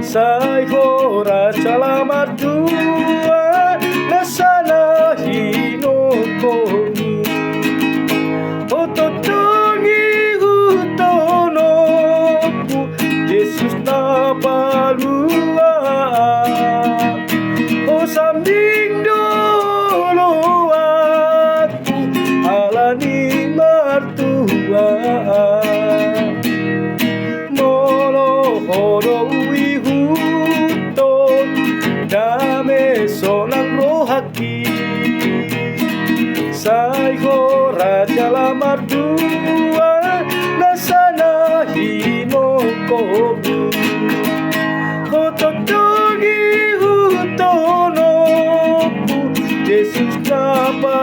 Saiho raja lamar dua nasana hinokoni ototongi hutonoku Yesus na palua o sambing dolo aku alani martua molo horo dame sonan rohaki Saiho raja lamar dua nasana hinokomi Hototogi hutonoku Yesus napa